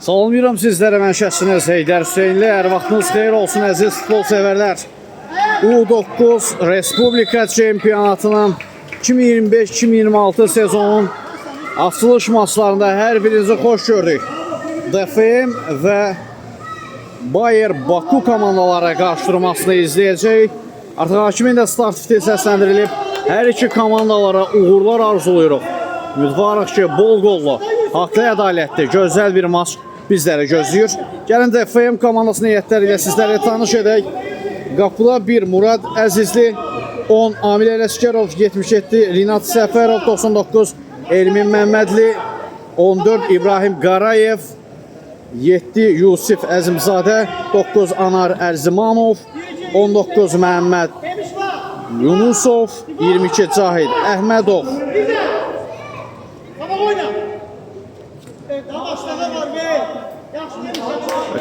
Salamlayıram sizlərə, mən şəxsiniz Heydər Hüseynli. Hər vaxtınız xeyir olsun əziz futbol sevərlər. U9 Respublika Çempionatının 2025-2026 sezonun açılış maçlarında hər birinizi xoş gördük. DFM və Bayer Baku komandalara qarşıdurmasını izləyəcək. Artıq hakimin də start fiti səsləndirilib. Hər iki komandalara uğurlar arzuluyuruq. Ümidvarıq ki, bol qollu, haqlı ədalətli, gözəl bir maç bizləri gözləyir. Gəlin DFM komandasının heyətləri ilə sizlərlə tanış edək. Qapıda 1 Murad Əzizli, 10 Amil Ələsgərov, 77 Rinat Səfərov, 99 Elmin Məmmədli, 14 İbrahim Qarayev, 7 Yusif Əzimzadə, 9 Anar Ərzimanov, 19 Məhəmməd Yunusov, 22 Cahid Əhmədov.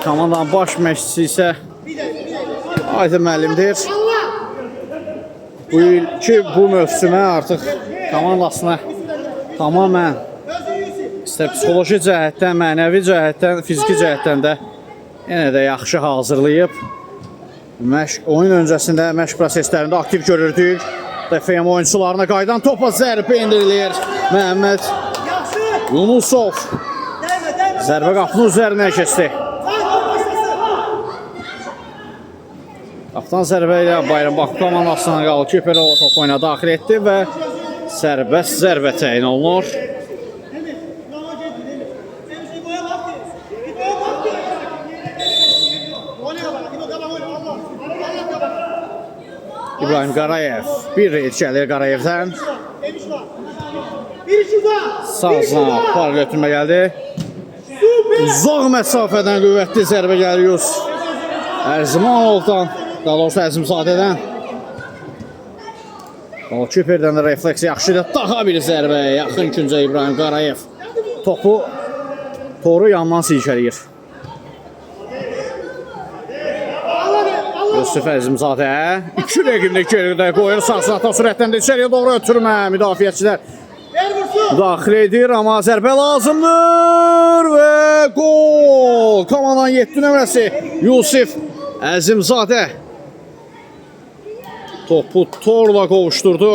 Komandanın baş məşqçisi isə Aydın müəllimdir. Bu ilki bu mövsümə artıq komandasına tamamən istər psixoloji cəhətdən, mənəvi cəhətdən, fiziki cəhətdən də yenə də yaxşı hazırlayıb. Oyun öncəsində məşq proseslərində aktiv görürdük. DFM oyuncularına qaydan topa zərbə indirilir. Məhəmməd Yunusov zərbə qapının üzərinə keçdi. Qapıdan zərbə ilə Bayram Baku komandasına qalkiper o top oyuna daxil etdi və sərbəst zərbə təyin olunur. İbrahim Qarayev, bir reyd gəlir Qarayevdən. Sağına paralel ötürmə gəldi. Uzaq məsafədən qüvvətli zərbə gəlir Yusuf Ərzimanovdan, daha doğrusu Əzimzadədən. Golkiperdən də refleks yaxşıdır. Daha bir zərbə, yaxın küncə İbrahim Qarayev. Topu toru yandan silkələyir. Yusuf Əzimzadə 2 rəqimdə geridə qoyur. Sağ-sağdan sürətləndə içəriyə doğru ötürmə. Müdafiəçilər daxil edir, amma zərbə lazımdır və gol! Komandanın 7 nömrəsi Yusuf Əzimzadə topu torla qovuşturdu.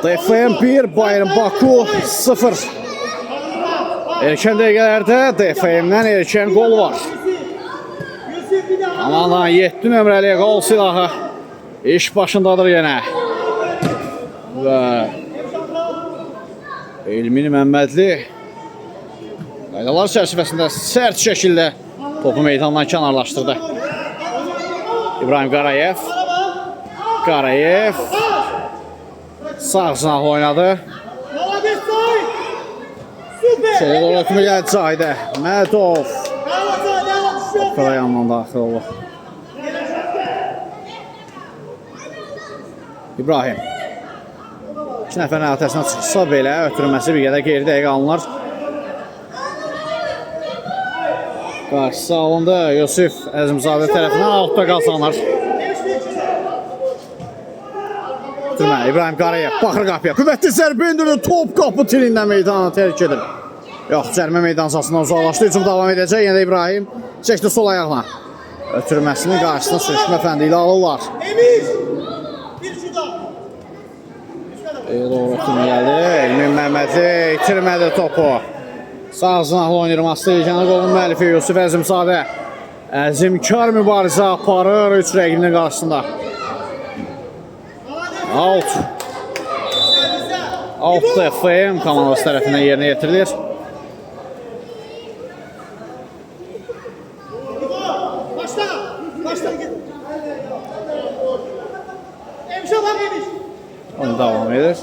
DFM 1, Bayram Baku 0. Erkən dəqiqələrdə DFM-dən erkən qol var. Aman 7 nömrəli qol silahı iş başındadır yenə. Və Elmin Məmmədli qaydalar çərçivəsində sərt şəkildə topu meydandan kənarlaşdırdı. İbrahim Qarayev. Qarayev sağ sınaq oynadı. Şöyle doğru ötümü gəldi Cahidə Mədov. Topa yandan daxil olur. İbrahim 2 nəfərin əltəsindən çıxsa belə ötürməsi bir qədər geri dəqiqə alınır. Qarşısı alındı. Yusuf Əzimzadə tərəfindən altda qazanır. İbrahim Qarayev baxır qapıya. Qüvvətli zərbə indirdi. Top qapı tilindən meydana tərk edir. Yox, cərmə meydansasından uzaqlaşdı. Hücum davam edəcək. Yenə də İbrahim çəkdi sol ayaqla. Ötürməsinin qarşısına sürüşmə fəndi ilə alırlar. Doğru ötürmə gəldi. Elmin Məmmədli itirmədi topu. Sağ zınaqlı oynayırması. Yana qolun müəllifi Yusuf Əzimzadə. Əzimkar mübarizə aparır 3 rəqibinin qarşısında. Out DFM komandası tərəfindən yerinə yetirilir. Onu davam edir.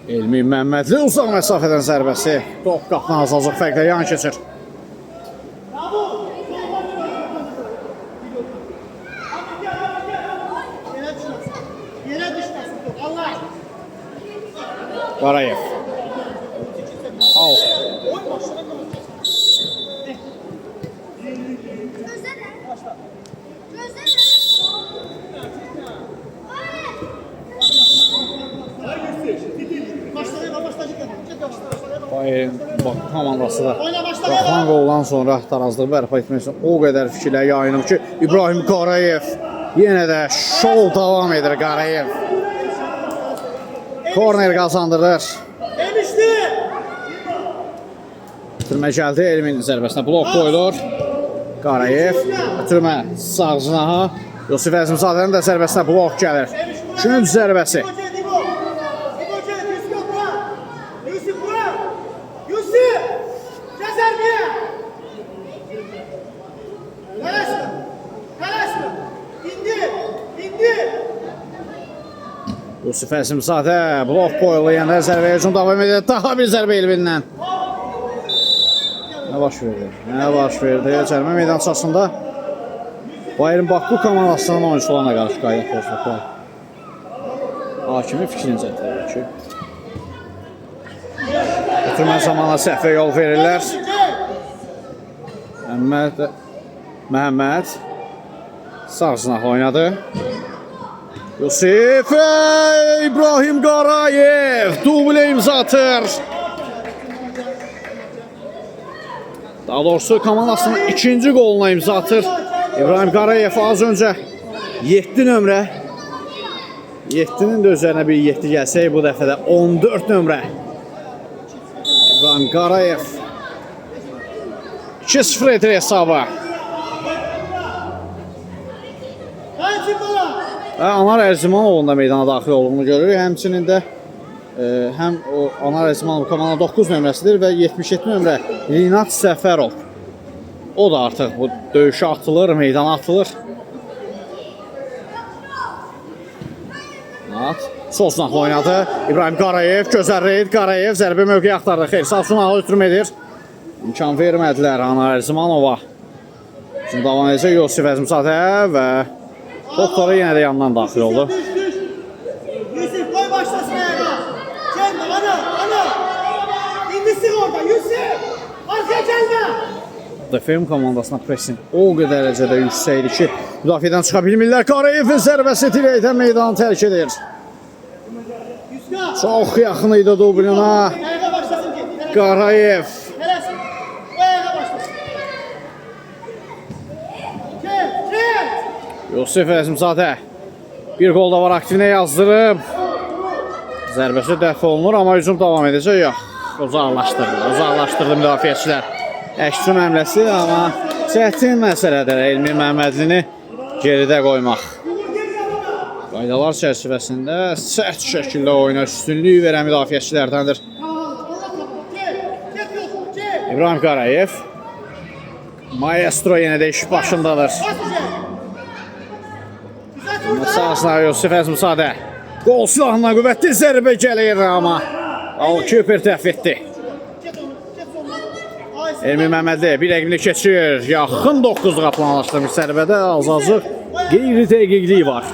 Elmin Məmmədli uzaq məsafədən zərbəsi. Top qapına azalacaq fərqlə yan keçir. Qarayev. Alt Bayern Bakı komandası da Baxan qoldan sonra tarazlığı bərpa etmək üçün o qədər fikirlər yayınıb ki, İbrahim Qarayev yenə də şov davam edir. Qarayev korner qazandırır. Ötürmə gəldi, Elmin zərbəsinə blok qoyulur. Qarayev ötürmə sağ cinaha, Yusuf Əzimzadənin də zərbəsinə blok gəlir. 3-cü zərbəsi. Yusuf Əzimzadə blok qoyulu, yəni zərbə hücum davam edir. Daha bir zərbə Elvindən. Nə baş verdi? Nə baş verdi? Cərimə meydançasında Bayern Bakı komandasının oyunçularına qarşı qayıdaq pozduqlar. Hakimi fikrincədir ki, ötürmə zamanı səhvə yol verirlər. Məhəmməd sağ cinah oynadı. Yusuf İbrahim Qarayev dublə imza atır. Daha doğrusu komandasının ikinci qoluna imza atır. İbrahim Qarayev az öncə 7 nömrə. 7-nin də üzərinə bir 7 gəlsək, bu dəfə də 14 nömrə. İbrahim Qarayev 2-0 edir hesabı. Anar Ərzimanovun da meydana daxil olduğunu görürük. Həmçinin də həm o Anar Ərzimanov komanda 9 nömrəsidir və 77 nömrə Rinat Səfərov. O da artıq bu döyüşə atılır, meydana atılır. Sol sınaqla oynadı. İbrahim Qarayev, gözəl reyd. Qarayev zərbə mövqeyi axtardı. Xeyr, sağ sınaqla ötürüm edir. İmkan vermədilər Anar Ərzimanova. Şimdi davam edəcək Yusuf Əzimzadə və topları yenə də yandan daxil oldu. Yusuf koy başlasın ayağa. Gelme ana. İndirsin orada Yusuf. Arkaya gelme. DFM komandasına presin o qədər dərəcədə yüksəkdir ki, müdafiədən çıxa bilmirlər. Qarayevin zərbəsi dirəkdən meydanı tərk edir. Çox yaxın idi dubluna. Qarayev. Yusuf Əzimzadə bir qol da var, aktivinə yazdırıb. Zərbəsi dəf olunur, amma hücum davam edəcək. Yox, uzaqlaşdırdı müdafiəçilər. Əşrəm həmləsi, amma çətin məsələdir Elmi Məhəmmədlini geridə qoymaq. Qaydalar çərçivəsində sərt şəkildə oyuna üstünlük verən müdafiəçilərdəndir. İbrahim Qarayev. Maestro yenə də iş başındadır. Sağsına Yusuf Əzimzadə. Qol silahına qüvvətli zərbə gəlir, amma Alkiper dəf etdi. Elmi Məhəmmədli bir rəqimli keçir. Yaxın 9-luğa planlaşdırmış zərbədə azacıq qeyri-dəqiqlik var.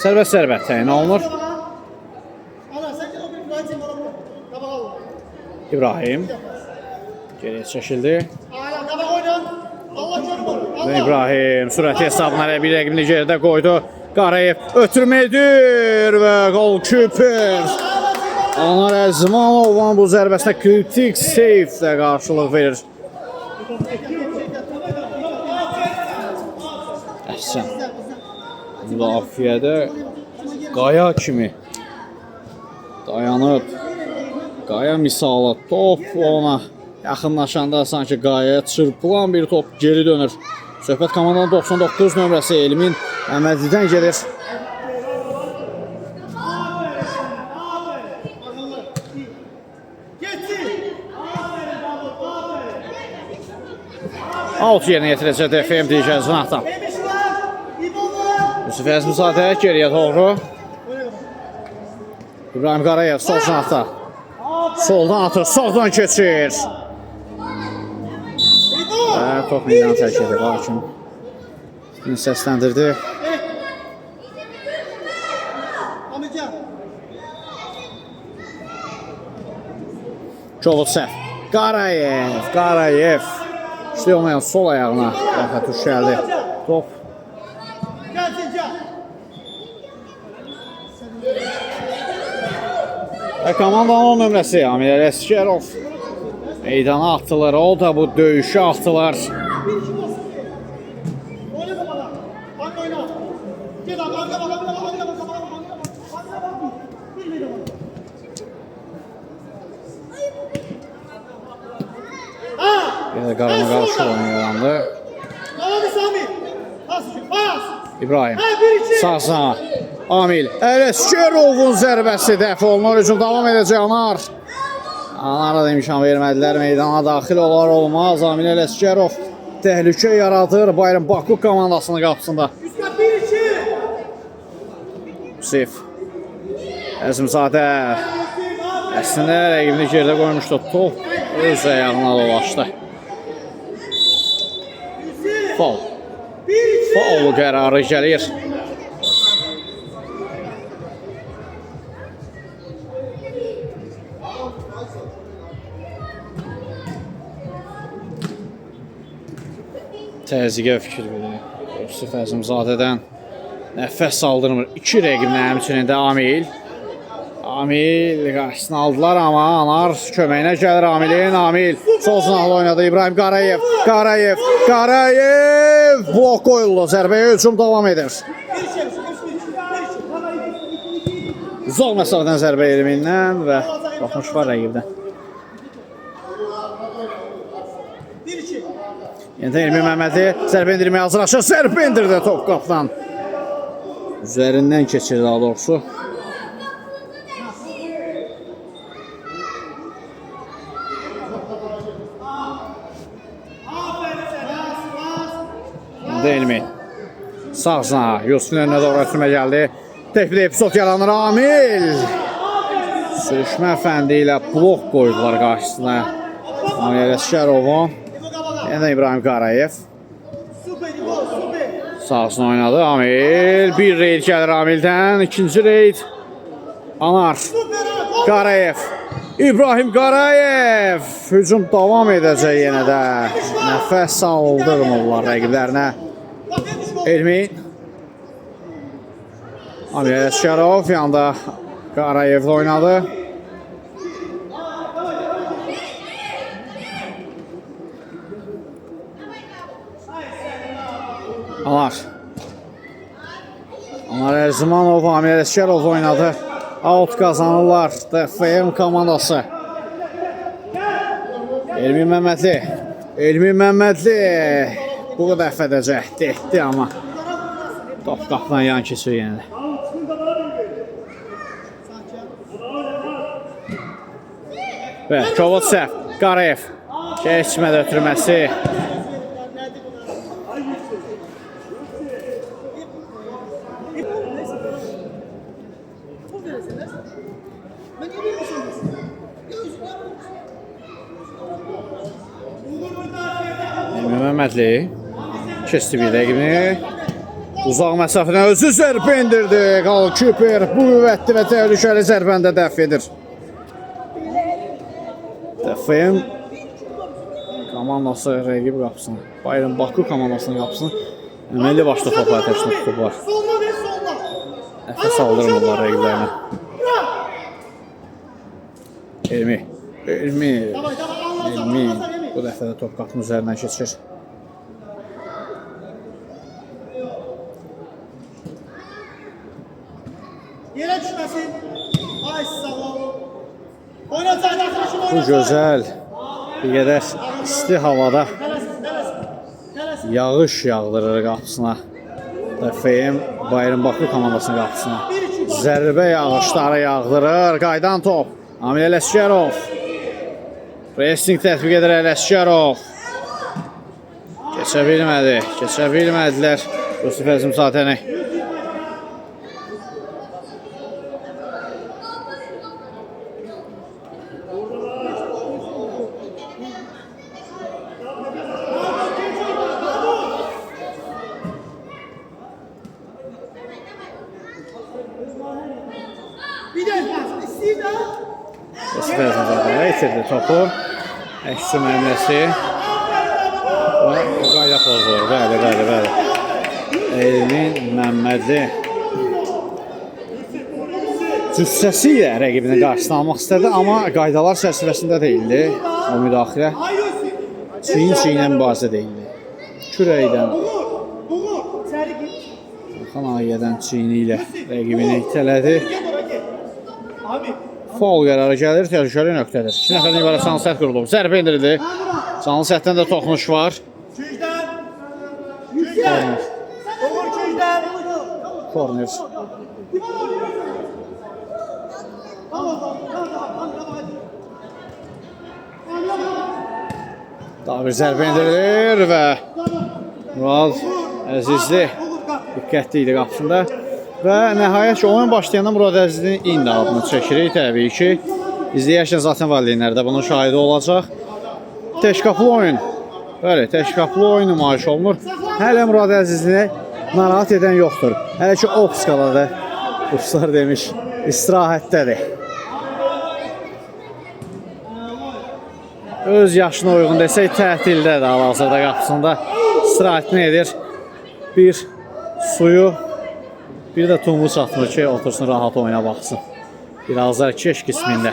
Sərbəst təyin olunur. İbrahim geriyə çəkildi. Və İbrahim sürəti hesabına bir rəqimli geridə qoydu. Qarayev ötürmə edir və Golkiper Anar Əzmanovun bu zərbəsinə kritik seyflə qarşılıq verir. Əhsən. Müdafiədə qaya kimi dayanıb. Qaya misalı top ona yaxınlaşanda sanki qayaya çırpılan bir top geri dönür. Söhbət komandanın 99 nömrəsi Elmin Məhəmmədlidən gelir. Out yerinə yetirəcək DFM digər zinahdan. Yusuf Əzimzadə geriyə doğru. İbrahim Qarayev sol zinahda. Soldan atır, sağdan keçir. Top meydanı tərk edir. Hakim səsləndirdi. Çovutsev. Qarayev. İşləyən sol ayağına Rəfət Uş gəldi. Top. Gelsin can. Və komandanın nömrəsi Amil Ələsgərov meydana atdılar. O da bu döyüşü atdılar. Bir iki bas. Oyna babana. Bak oyna. Gel abi arkaya bak. Arkaya bak. Bir bir bak. Ha! Yenə qarama qarşı oyun yarandı. Hadi Sami. Pas. Pas. İbrahim. Ha bir iki. Sağ. Amil Ələsgərovun zərbəsi dəf olunur. Hücum davam edəcək Anar. Anara da imkan vermədilər. Meydana daxil olar olmaz. Amil Ələsgərov təhlükə yaradır Bayram Bakuk komandasının qapısında. Üstad bir iki. Sif. Əzimzadə əslində rəqibini gerdə qoymuşdu. Top öz ayağına dolaşdı. Faul. Bir iki. Faul qərarı gəlir. Təzyiqə fikir verir. Yusuf Əzimzadədən nəfəs saldırmır. 2 rəqiblə həmçinin də Amil. Amil qarşısını aldılar amma Anar köməyinə gəlir Amilin. Amil sol cinahlı oynadı. İbrahim Qarayev. Blok qoyuldu. Zərbəyə hücum davam edir. Bir iki. Zor məsafədən zərbə elimindən və baxmış var rəqibdən. Bir iki. Yenidən Elmi Məhmədi zərbə indirməyə hazırlaşır. Zərbə indirdi top qapıdan. Üzərindən keçir daha doğrusu. Yenidən Elmi. Sağ Yusuf'un önünə doğru ötürmə gəldi. Tek bir epizod yaranır Amil. Sürüşmə fəndi ilə blok qoydular qarşısına. Amil Ələsgərovun. Yeniden İbrahim Qarayev. Sağsına oynadı Amil. Bir reyd gəlir Amil'dən. İkinci reyd. Anar. Qarayev. İbrahim Qarayev. Hücum davam edəcək yenə də. Nəfəs aldırmırlar rəqiblərinə. Elmi. Amil Ələsgərov yanında Qarayevlə oynadı. Anar Erzimanov, Amil Ələsgərov oynadı. Out kazanırlar DFM komandası. Elmi Məmmədli bu dəfə də cəhd etdi amma top qapıdan yan keçir yenə də. Və Çovutsev, Qarayev keçmədə ötürməsi. Məmmədli keçdi bir rəqibini. Uzaq məsafədən özü zərbə indirdi. Qalkiper bu qüvvətli və təhlükəli zərbəndə dəf edir. DFM komandası rəqib qapısını, Bayram Bakuk komandasının qapısını əməlli başlı topu atəşini tutublar. Nəfəs aldırmırlar rəqiblərinə. Elmi bu dəfə də top qapının üzərindən keçir. Yerə düşməsin. Ay sağ ol. Oynayacaq daxilişim Bu gözəl bir qədər isti havada yağış yağdırır qapısına. DFM Bayram Bakuk komandasının qapısına. Zərbə yağışları yağdırır. Qaydan top. Amil Ələsgərov. Pressing tətbiq edir Ələsgərov. Keçə bilmədilər. Yusuf Əzimzadəni. Bir de pas. İstəyir də. Fərzəzadə itirdi topu. Əksü məmləsi. Və qayda pozulur. Bəli. Elmin Məmmədli cüssəsi ilə rəqibini qarşısına almaq istədi, amma qaydalar çərçivəsində deyildi o müdaxilə. Çiyin-çiyinə mübarizə deyildi. Kürəkdən Xan Ağiyədən çiyini ilə rəqibini itələdi. Faul qərarı gəlir, təhlükəli nöqtədir. 2 nəfərdən ibarət canlı səhət qurulub. Zərbə indirildi. Canlı səhətdən də toxunuş var. Korner. Daha bir zərbə indirilir və Murad Əzizli diqqətli idi qapısında. Və nəhayət ki, oyun başlayanda Murad Əzizlinin indi adını çəkirik təbii ki. İzləyərkən zaten valideynlər də bunun şahidi olacaq. Təşkaplı oyun. Bəli, təşkaplı oyun nümayiş olunur. Hələ Murad Əzizli narahat edən yoxdur. Hələ ki, Opskaladır. Ruslar demiş, istirahətdədir. Öz yaşına uyğun desək, tətildə də hal-hazırda qapısında istirahətini edir. Bir suyu, bir də tumu çatmır ki, otursun, rahat oyuna baxsın. Birazlar keş qismində.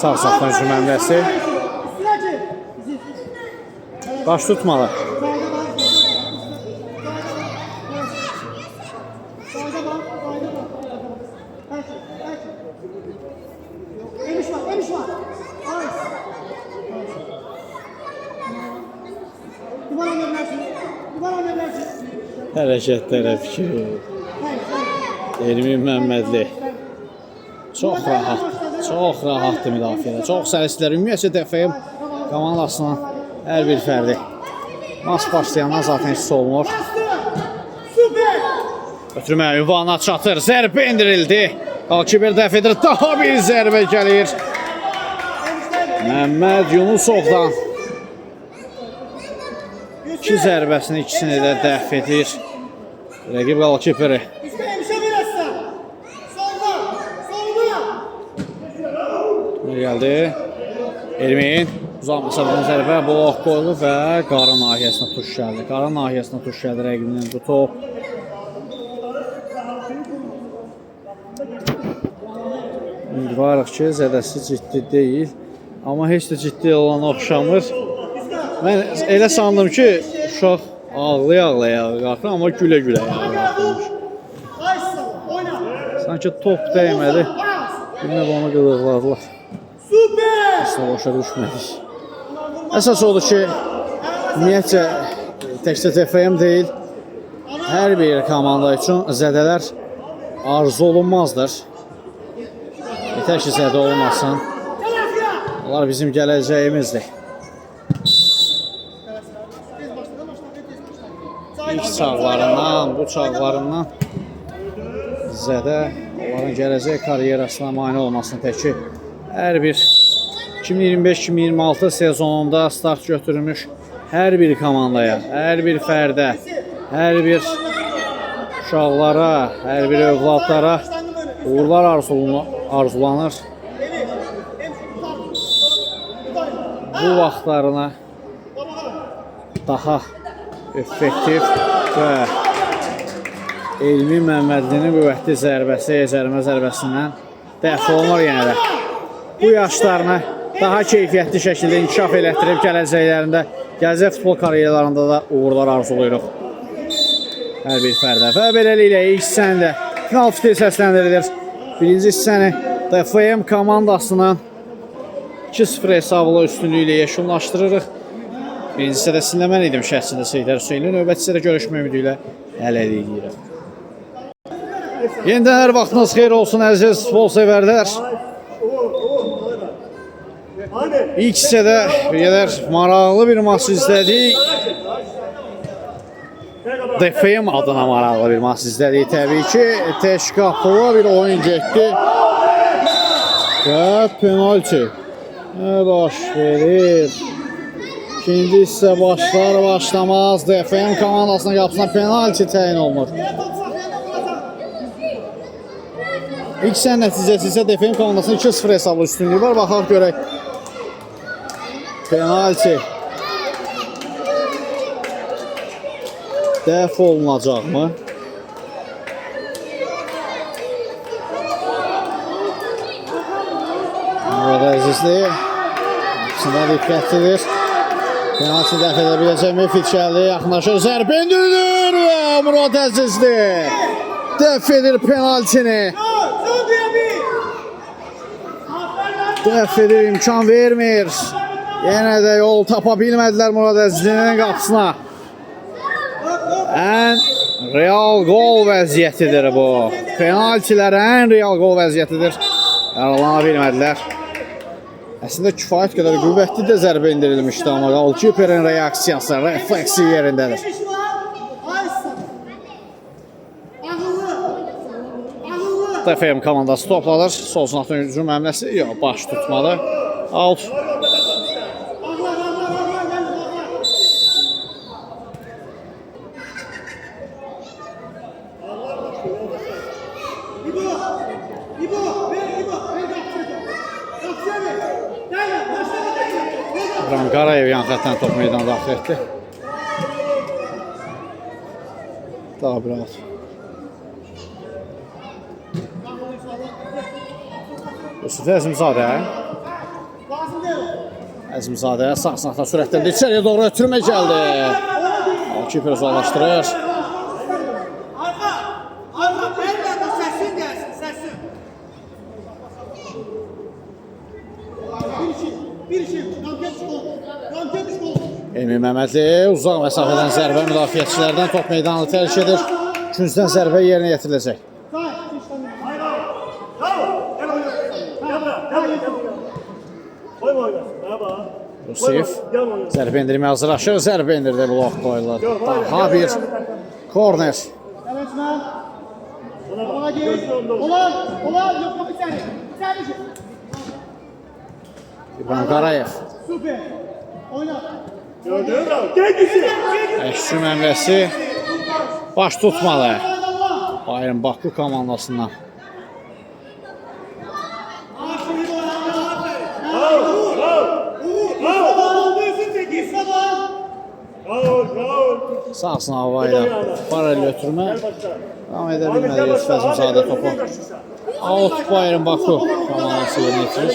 Sağ saxlanıcı məmləsi. Baş tutmalı. Hərəkətlərə fikir. Elmin Məmmədli. Çox rahatdır müdafiədə. Çox səlislər. Ümumiyyətcə dəfəyim komandasının hər bir fərdi. Maç başlayandan zaten hiss olunur. Ötürmə ünvana çatır. Zərbə indirildi. Qalkiber dəf edir. Daha bir zərbə gəlir. Məmməd Yunusovdan. 2 zərbəsini ikisini də dəf edir. Rəqib qalkiberi. Gəldi. Elmin uzaq məsafədən zərbə blok qoyulur və qarın nahiyəsinə tuş gəldi. Qarın nahiyəsinə tuş gəldi rəqibinin bu top. Ümidvarıq ki, zədəsi ciddi deyil. Amma heç də ciddi olan oxşamır. Mən elə sandım ki, uşaq ağlaya-ağlaya qalxır, amma gülə-gülə qalxırmış. Sanki top dəymədi. Bilmə onu qılıqladılar. Aslında boşa düşmədik. Əsas odur ki, ümumiyyətcə təkcə TFM deyil, hər bir komanda üçün zədələr arzu olunmazdır. Yetər ki, zədə olmasın. Onlar bizim gələcəyimizdir. İlk çağlarından, bu çağlarından zədə onların gələcək karyerasına mane olmasın təki. Hər bir 2025-2026 sezonunda start götürülmüş hər bir komandaya, hər bir fərdə, hər bir uşaqlara, hər bir övladlara uğurlar arzulanır. Bu vaxtlarına daha effektiv və Elmin Məmmədlinin qüvvətli zərbəsi, zərmə zərbəsindən dəf olunur yenə də. Bu yaşlarını daha keyfiyyətli şəkildə inkişaf elətdirib gələcəklərində, gələcək futbol karyeralarında da uğurlar arzuluyuruq. Hər bir fərdə. Və beləliklə ilk hissəndə final fitili səsləndirilir. Birinci hissəni DFM komandasının 2-0 hesablı üstünlüyü ilə yekunlaşdırırıq. Birinci hissədə sizinlə mən idim şəhsində Seydər Hüseynli. Növbəti hissədə görüşmək ümidi ilə hələlik deyirəm. Yenidən hər vaxtınız xeyir olsun əziz futbol sevərlər. İlk hissədə bir qədər maraqlı bir maç izlədik. DFM adına maraqlı bir maç izlədik təbii ki. Təşkaflı bir oyun getdi. Və penalti baş verir. İkinci hissə başlamaz. DFM komandasının qapısına penalti təyin olunur. İlk hissənin nəticəsi isə DFM komandasının 2-0 hesablı üstünlüyü var. Baxaq görək. Penalti dəf olunacaqmı? Burada əzizli qapısında diqqətlidir. Penalti dəf edə biləcəkmi? Fitçəli yaxınlaşır. Zərbə indirilir və Murad Əzizli dəf edir penaltini. Dəf edir, imkan vermir. Yenə də yol tapa bilmədilər Murad Əzizlinin qapısına. Ən real gol vəziyyətidir bu. Penaltilər ən real gol vəziyyətidir. Yaralana bilmədilər. Əslində kifayət qədər qüvvətli də zərbə indirilmişdi, amma golkiperin reaksiyası, refleksi yerindədir. DFM komandası topladır. Sol sınaqdan hücum həmləsi. Yox, baş tutmadı. Out. Qarayev yan xətdən top meydana daxil etdi. Daha bir alt. Yusuf Əzimzadə. Əzimzadə sağ sınaqdan sürətləndi. İçəriyə doğru ötürmə gəldi. Kiper uzaqlaşdırır. Emin Məmmədli uzaq məsafədən zərbə müdafiəçilərdən top meydanını tərk edir. Küncdən zərbə yerinə yetiriləcək. Rusif zərbə endirməyə hazırlaşır. Zərbə endirdi, blok qoyulur. Daha bir korner. İbrahim Qarayev. Əşrüm əmrəsi baş tutmalı. Bayern Baku komandasından. Sağsın havayla paralel ötürmə. Devam edə bilmədi Yusuf Əzimzadə topu. Out Bayern Baku komandası yerinə yetirir.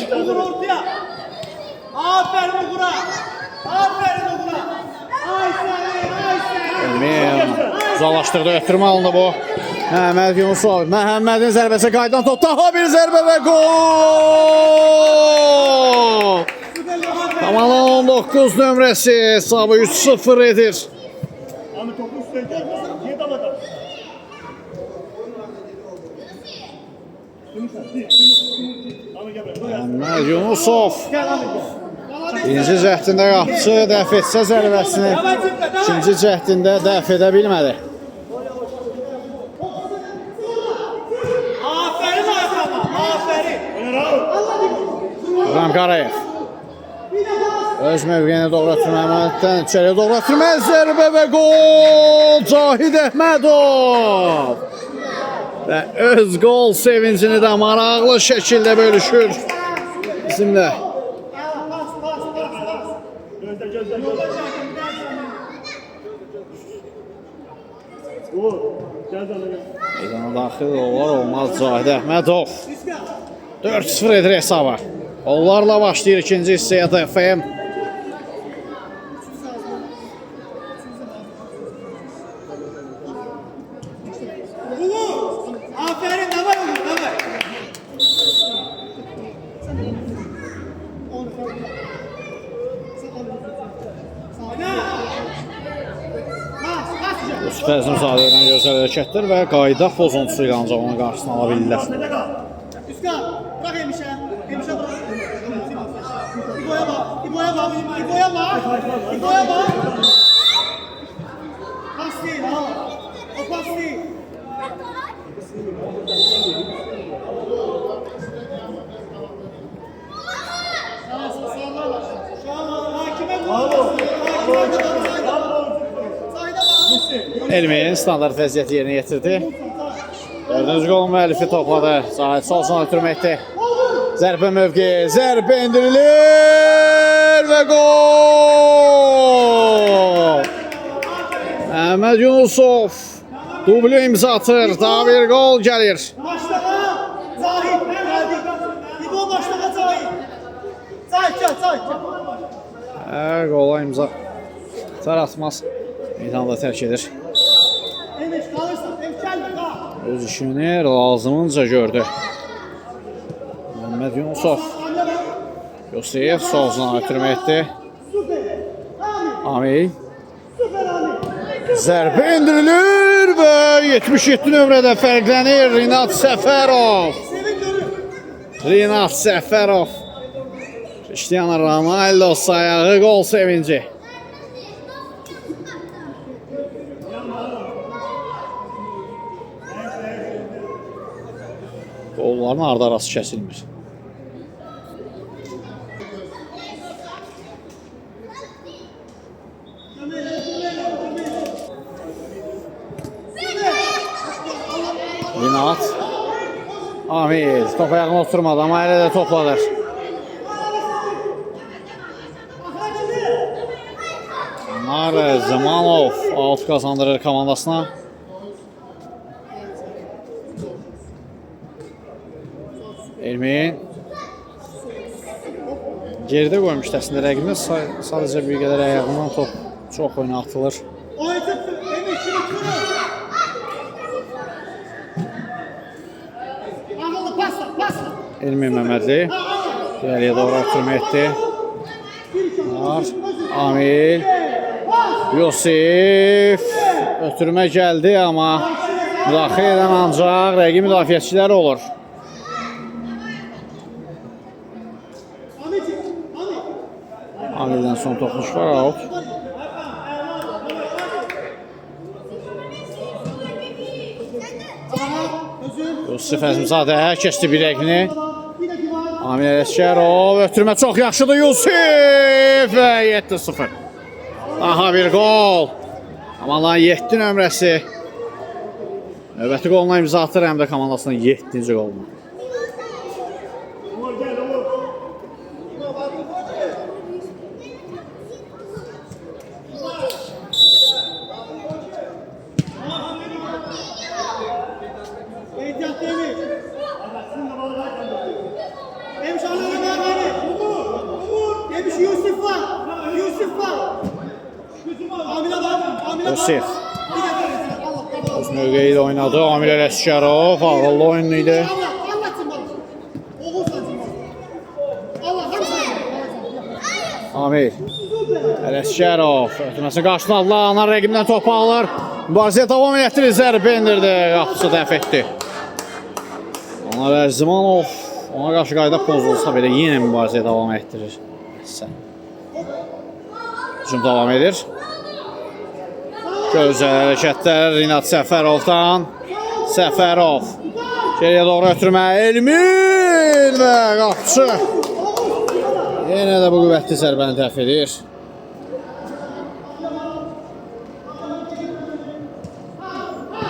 Aferin Uğur'a! Aferin Uğur'a! Emin uzaqlaşdırdı, ötürmə alındı bu. Məhəmməd Yunusov. Məhəmmədin zərbəsi qaydan top. Daha bir zərbə və gol! Komandanın 19 nömrəsi hesabı 3-0 edir. Məhəmməd Yunusov. Birinci cəhdində qapıcı dəf etsə zərbəsini, ikinci cəhdində dəf edə bilmədi. İbrahim Qarayev. Öz mövqeyinə doğru ötürməkdən içəriyə doğru ötürmək, zərbə və gol! Cahid Əhmədov! Və öz gol sevincini də maraqlı şəkildə bölüşür bizimlə. Meydana daxil olar olmaz Cahid Əhmədov. 4-0 edir hesaba. Onlarla başlayır ikinci hissəyə DFM. Aferin, davay oğlum, davay. Yusuf Əzimzadədən gözəl hərəkətdir və qayda pozuntusu ilə ancaq onun qarşısını ala bilirlər. Üskar, bırak Emiş'e. Emiş'e bırak. İbo'ya bak. İbo'ya bak. Pas değil ha. O pas değil. Şu an hakime vurdu. Elmin standart vəziyyəti yerinə yetirdi. 4-cü qolun müəllifi topladı. Zahid sol sona ötürməkdir. Zərbə mövqeyi, zərbə indirilir və gol! Əhməd Yunusov dublu imza atır. Daha bir gol gəlir. Başlağa Zahid geldi. İbo başlağa Zahid. Zahid gel Zahid. Qola imza atar atmaz. Meydanda tərk edir. Enes kalırsa gelme ha. Öz işini lazımınca gördü. Əhməd Yunusov. Yosif sol sona ötürməkdir. Süper. Amin. Amil. Süper Amin. Zərbə indirilir və 77 nömrədə fərqlənir Rinat Səfərov. Sevin görür. Rinat Səfərov. Cristiano Ronaldo sayağı gol sevinci. Qolların ardı-arası kəsilmir. Rinat. Amil. Top ayağına oturmadı ama elə də topladır. Anar Zamanov out kazandırır komandasına. Elmin geridə qoymuş əslində rəqibini, sadəcə bir qədər ayağından top çox oyuna atılır. Oynatıp Enes şimdi kırır. Anladı pasla pasla. Elmin Məmmədli irəliyə doğru ötürməkdir. Amil Yosif ötürmə gəldi amma müdaxilə edən ancaq rəqib müdafiəçiləri olur. Amildən son toxunuş var, out. Yusuf Əzmizadə kəsdi bir rəqbini. Amil Ələskərov ötürmə çox yaxşıdır Yusuf və 7-0. Daha bir gol. Amanların 7 nömrəsi növbəti qoluna imza atır, həm də komandasının 7-ci qoluna. Yusuf öz mövqeyi ilə oynadı. Amil Ələskərov ağıllı oyunlu idi. Amil Ələskərov ötürməsini qarşısına aldılar. Anar rəqibdən topu alır. Mübarizəyə davam etdirir. Zərbə indirdi. Qapısı dəf etdi. Anar Ərzimanov ona qarşı qayda pozulsa belə yenə mübarizəyə davam etdirir. Hücum davam edir. Gözəl hərəkətlər Rinat Səfərovdan. Səfərov geriyə doğru ötürmə. Elmin və qapıcı yenə də bu qüvvətli zərbəni dəf edir.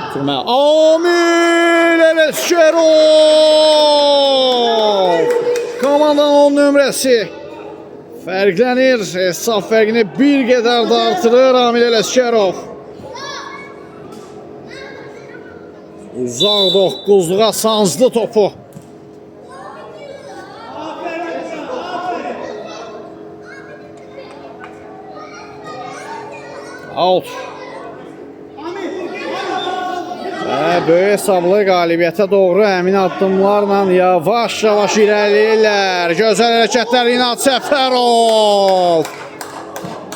Ötürmə. Amil Ələskərov komandanın 10 nömrəsi fərqlənir. Hesab fərqini bir qədər də artırır Amil Ələskərov. Uzaq 9'luğa sancdı topu. Out. Və böyük hesablı qalibiyyətə doğru əmin addımlarla yavaş-yavaş irəliləyirlər. Gözəl hərəkətlər Rinat Səfərov.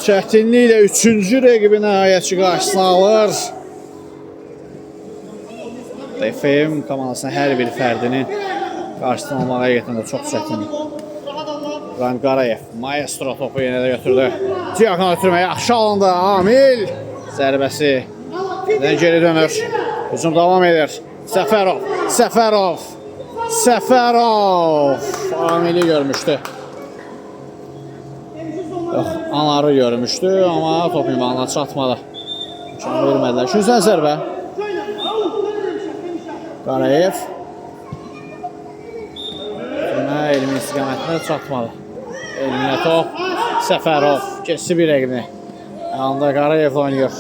Çətinliklə 3-cü rəqibi nəhayətçi qarşısına alır. DFM komandasının hər bir fərdini qarşısına almağa həqiqətən də çox çətindir. İbrahim Qarayev. Maestro topu yenə də götürdü. Diagonal ötürmə yaxşı alındı. Amil. Zərbəsi. Dən geri dönür. Hücum davam edir. Səfərov. Səfərov. Səfərov. Amili görmüşdü. Yox, Anarı görmüşdü, amma top ünvanına çatmadı. İmkan vermədilər. Şünsən zərbə. Qarayev. Elmin istiqamətində çatmadı. Elminə top. Səfərov. Keçsi bir rəqibini. Yanında Qarayev oynayır.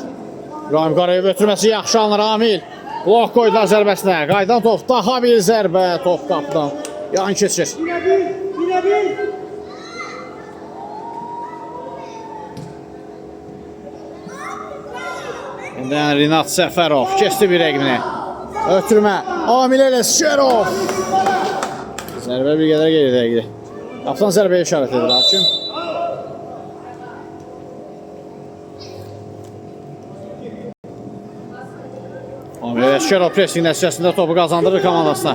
İbrahim Qarayev ötürməsi yaxşı alınır. Amil. Blok qoydular zərbəsinə. Qaydan top. Daha bir zərbə. Top qapıdan. Yan keçir. İndən Rinat Səfərov. Keçdi bir rəqibini. Ötürmə. Amil Ələsgərov. Zərbə bir qədər geridə gidir. Qapıdan zərbəyə işarət edir hakim. Amil Ələsgərov pressing nəticəsində topu qazandırır komandasına.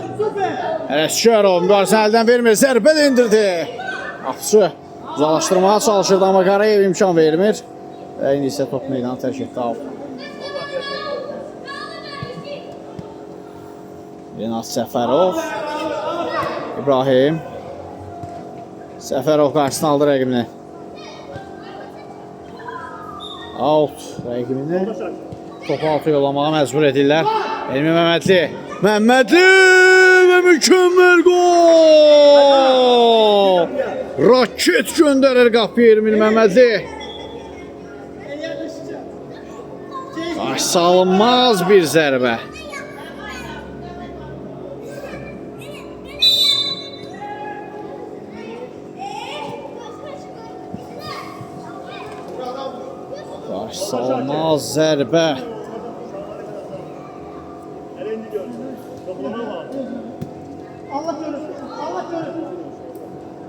Ələsgərov mübarizəni əldən vermir. Zərbə də indirdi. Qapıcı uzaqlaşdırmağa çalışırdı, amma Qarayev imkan vermir. Və indi isə top meydanı tərk etdi. Rinat Səfərov. İbrahim. Səfərov qarşısına aldı rəqibini. Out rəqibini. Topu altı yollamağa məcbur edirlər. Elmi Məmmədli. Məmmədli və mükəmməl gol! Raket göndərir qapıya Elmi Məmmədli. Qarşı alınmaz bir zərbə. Salmaz zərbə.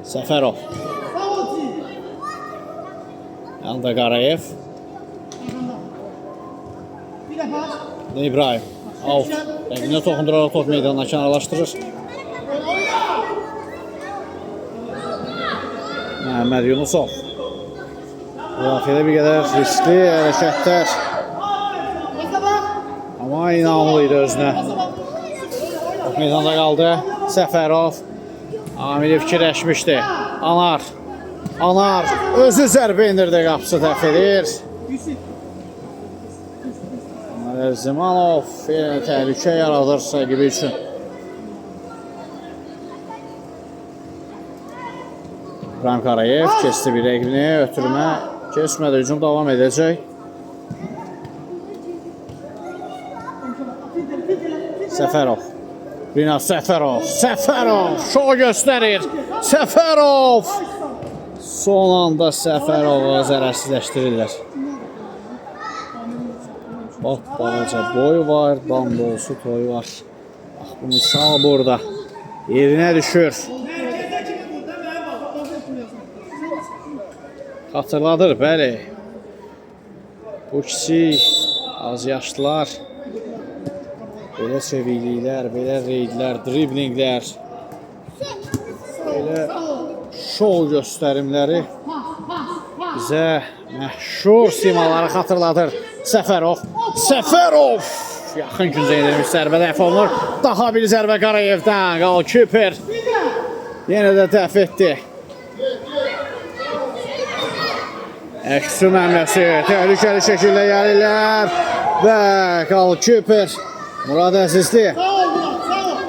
Səfərov. Yanında Qarayev. İbrahim. Out. Rəqibinə toxunduraraq top meydanına kənarlaşdırır. Məhəmməd Yunusov. Müdafiədə bir qədər riskli hərəkətlər. Amma inamlı idi özünə. Top meydanda qaldı. Səfərov. Amili fikirləşmişdi. Anar. Anar. Özü zərbə indirdi, qapısı dəf edir. Zimanov təhlükə yaradır rəqibi üçün. İbrahim Qarayev keçdi bir rəqibini, ötürmə keçmədi, hücum davam edəcək. Səfərov. Rinat Səfərov. Səfərov şov göstərir. Səfərov. Son anda Səfərovu zərərsizləşdirirlər. Bax, balaca boyu var, damdolusu toyu var. Bax, bu misal burada. Yerinə düşür. Xatırladır, bəli. Bu kiçik, az yaşlılar. Belə çevikliklər, belə reydlər, driblinglər. Belə şov göstərimləri bizə məşhur simaları xatırladır. Səfərov. Səfərov! Yaxın güncə edilmiş zərbə dəf olunur. Daha bir zərbə Qarayevdən. Qalkiper yenə də dəf etdi. Əksüm əmləsi təhlükəli şəkildə gəlirlər. Və Qalkiper Murad Əzizli.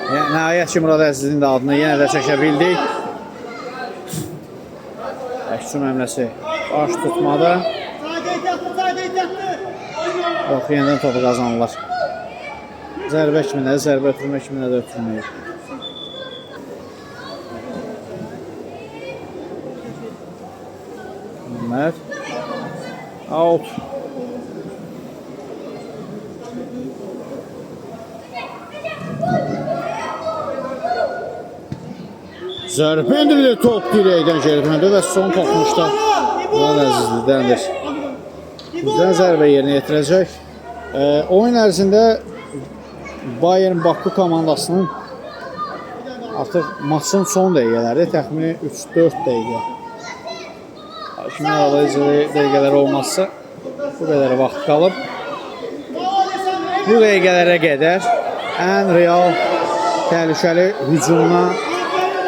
Nəhayət ki, Murad Əzizlinin də adını yenə də çəkə bildik. Əksüm əmləsi baş tutmadı. Yox, yenidən topu qazanırlar. Zərbə kimi də, zərbə ötürmə kimi də ötürməyir. Məhəmməd. Out. Zərbə indirilir, top dirəkdən gəlmədi və son toxunuşda Murad Əzizlidəndir. Bizdən zərbə yerinə yetirəcək. Oyun ərzində Bayern Baku komandasının artıq maçın son dəqiqələri təxmini 3-4 dəqiqə Hakimlər alıcı dəqiqələr olmazsa bu qədər vaxt qalıb. Bu dəqiqələrə qədər ən real təhlükəli hücumdan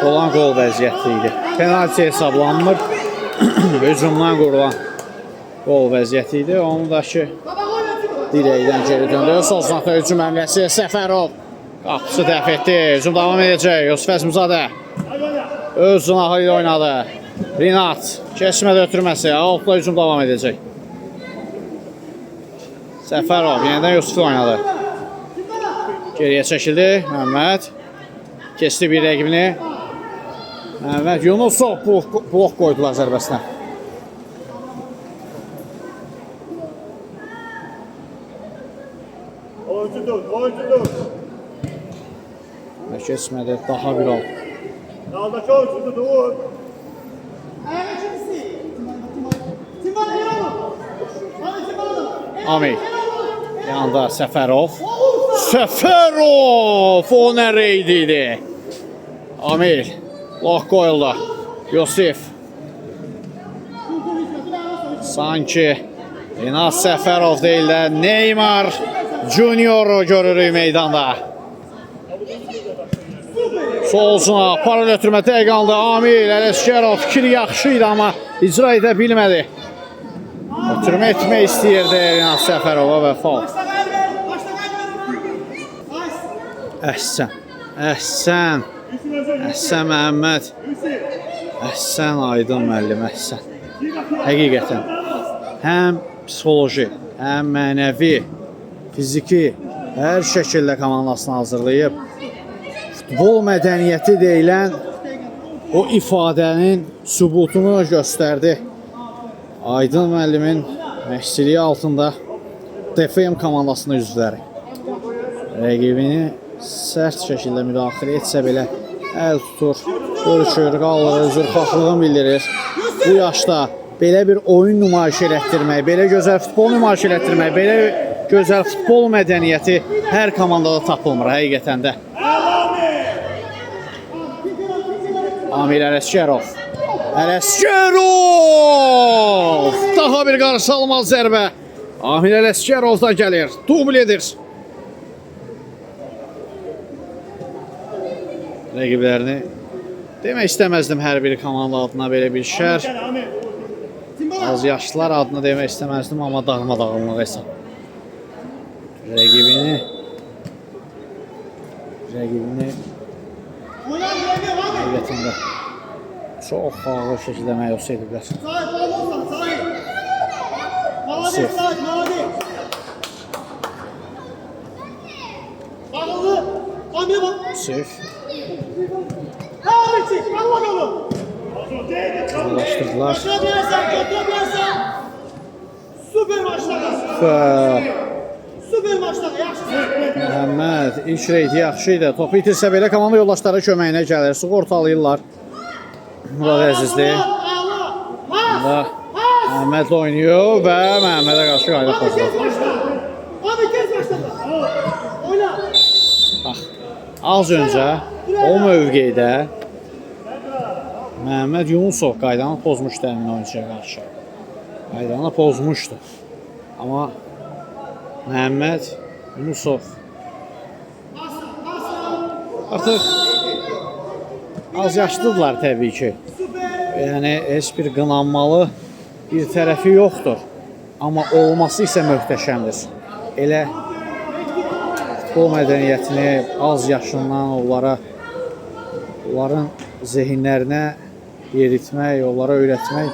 olan qol vəziyyəti idi. Penalti hesablanmır. Hücumdan qurulan qol vəziyyəti idi. Onu da ki dirəkdən geri döndü. Sol cinahda hücum əmləsi Səfərov. Qapısı dəf etdi. Hücum davam edəcək. Yusuf Əzmizadə öz cinahı ilə oynadı. Rinat keçmədə ötürməsi. Altla hücum davam edəcək. Səfərov yenidən Yusuf oynadı. Geriyə çəkildi. Məhəmməd keçdi bir rəqibini. Məhəmməd Yunusov blok qoydular zərbəsinə. Oyuncudur. Və keçmədi daha bir al. Dağdaki oyuncudur. Amil. Yanında Səfərov. Səfərov! O nə reydi idi? Amil. Loh qoyuldu. Yusif. Sanki Rinat Səfərov deyil də Neymar Junior görürük meydanda. Solcuna paralel ötürmə dəqiq aldı. Amil Ələsgərov fikir yaxşı idi amma icra edə bilmədi. Ötürmə etmək istəyirdi Rinat Səfərova və faul. Əhsən. Əhsən. Əhsən Məhəmməd. Əhsən Aydın müəllim, əhsən. Həqiqətən. Həm psixoloji, həm mənəvi, fiziki hər şəkildə komandasını hazırlayıb. Futbol mədəniyyəti deyilən o ifadənin sübutunu göstərdi. Aydın müəllimin məşqçiliyi altında DFM komandasının üzvləri. Rəqibini sərt şəkildə müdaxilə etsə belə əl tutur, görüşür, qalır, zürxahlığını bildirir. Bu yaşda belə bir oyun nümayiş elətdirmək, belə gözəl futbol nümayiş elətdirmək, belə gözəl futbol mədəniyyəti hər komandada tapılmır həqiqətən də. Amil Ələsgərov. Ələsgərov! Daha bir qarşı almaz zərbə. Amil Ələsgərov da gəlir, dubl edir. Rəqiblərini demək istəməzdim hər bir komanda adına belə bir şər. Az yaşlılar adına demək istəməzdim, amma dağılma hesab. Rəqibini həqiqətən də çox ağır şəkildə məyus ediblər. Yusuf. Yusuf. Ulaşdırdılar. Süper maçlar. Süper maçlar. Məhəmməd ilk reydi yaxşı idi. Topu itirsə belə komanda yoldaşları köməyinə gəlir. Sığortalayırlar. Murad Əzizli. Məhəmməd oynayır və Məhəmmədə qarşı qayda pozulur. Az öncə o mövqedə Məhəmməd Yunusov qaydanı pozmuşdu həmin oyuncuya qarşı. Qaydanı pozmuşdu. Amma Məhəmməd Yunusov artıq az yaşlıdırlar təbii ki. Yəni heç bir qınanmalı bir tərəfi yoxdur. Amma olması isə möhtəşəmdir. Elə futbol mədəniyyətini az yaşından onların zehinlərinə yeritmək, onlara öyrətmək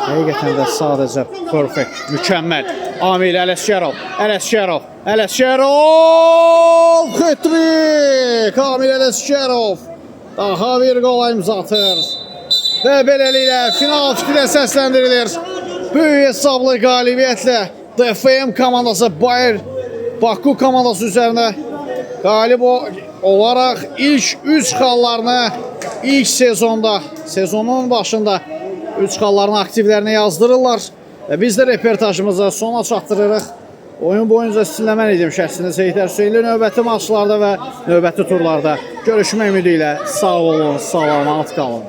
həqiqətən də sadəcə perfect, mükəmməl. Amil Ələsgərov, Ələsgərov, hat-trick! Amil Ələsgərov daha bir qola imza atır. Və beləliklə final fikrinə səsləndirilir. Böyük hesablı qalibiyyətlə DFM komandası Bayer Baku komandası üzərində qalib olaraq ilk 3 xallarını ilk sezonda, sezonun başında 3 xallarını aktivlərinə yazdırırlar. Və biz də reportajımıza sona çatdırırıq. Oyun boyunca sizinlə mən idim şəxsiniz Heydər Hüseynli. Növbəti maçlarda və növbəti turlarda görüşmək ümidi ilə sağ olun, salamat qalın.